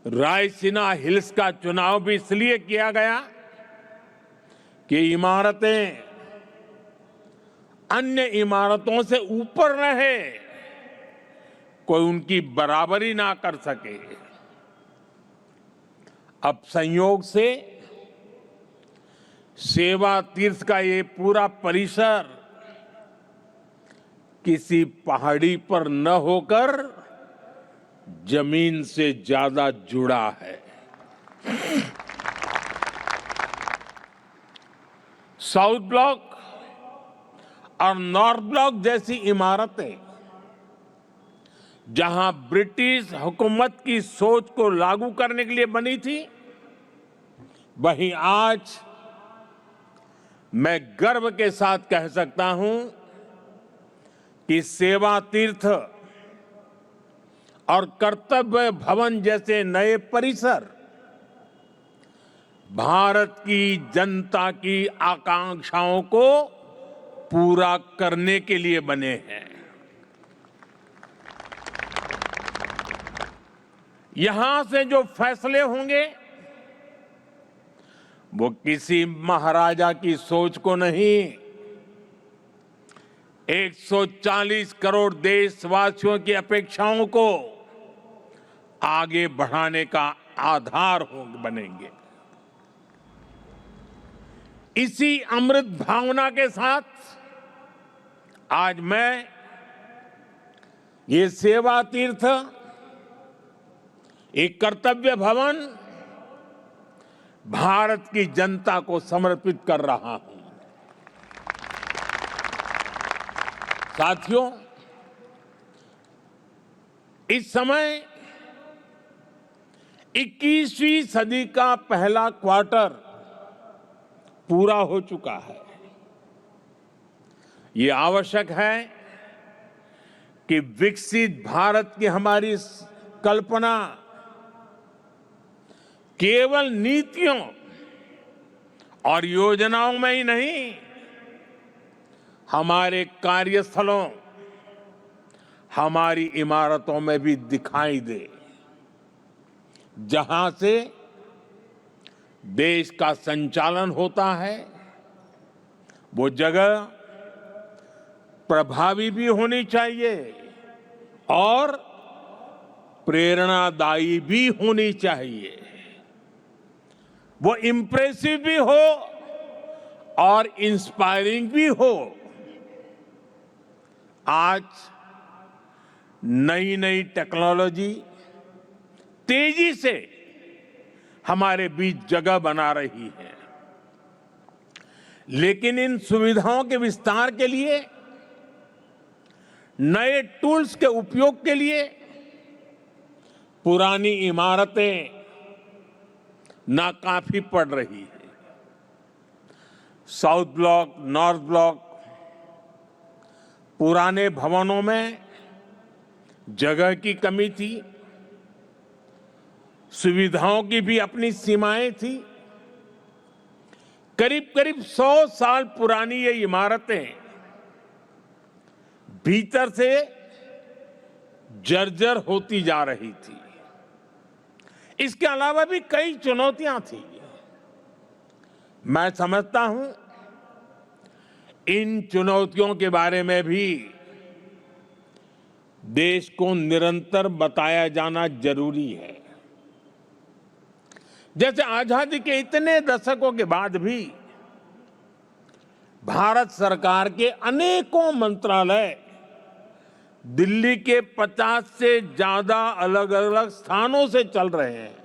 Raisina hills का चुनाव भी इसलिए किया गया कि इमारतें अन्य इमारतों से ऊपर रहे, कोई उनकी बराबरी ना कर सके। अब संयोग से सेवा तीर्थ का ये पूरा परिसर किसी पहाड़ी पर न होकर जमीन से ज्यादा जुड़ा है। साउथ ब्लॉक और नॉर्थ ब्लॉक जैसी इमारतें जहां ब्रिटिश हुकूमत की सोच को लागू करने के लिए बनी थी, वहीं आज मैं गर्व के साथ कह सकता हूं कि सेवा तीर्थ और कर्तव्य भवन जैसे नए परिसर भारत की जनता की आकांक्षाओं को पूरा करने के लिए बने हैं। यहां से जो फैसले होंगे वो किसी महाराजा की सोच को नहीं, 140 करोड़ देशवासियों की अपेक्षाओं को आगे बढ़ाने का आधार बनेंगे। इसी अमृत भावना के साथ आज मैं ये सेवा तीर्थ, एक कर्तव्य भवन भारत की जनता को समर्पित कर रहा हूं। साथियों, इस समय 21वीं सदी का पहला क्वार्टर पूरा हो चुका है। ये आवश्यक है कि विकसित भारत की हमारी कल्पना केवल नीतियों और योजनाओं में ही नहीं, हमारे कार्यस्थलों, हमारी इमारतों में भी दिखाई दे, जहां से देश का संचालन होता है वो जगह प्रभावी भी होनी चाहिए और प्रेरणादायी भी होनी चाहिए। वो इम्प्रेसिव भी हो और इंस्पायरिंग भी हो। आज नई नई टेक्नोलॉजी तेजी से हमारे बीच जगह बना रही है, लेकिन इन सुविधाओं के विस्तार के लिए, नए टूल्स के उपयोग के लिए पुरानी इमारतें नाकाफी पड़ रही है। साउथ ब्लॉक, नॉर्थ ब्लॉक, पुराने भवनों में जगह की कमी थी, सुविधाओं की भी अपनी सीमाएं थी। करीब करीब 100 साल पुरानी ये इमारतें भीतर से जर्जर होती जा रही थी। इसके अलावा भी कई चुनौतियां थी। मैं समझता हूं इन चुनौतियों के बारे में भी देश को निरंतर बताया जाना जरूरी है। जैसे आजादी के इतने दशकों के बाद भी भारत सरकार के अनेकों मंत्रालय दिल्ली के 50 से ज्यादा अलग अलग स्थानों से चल रहे हैं।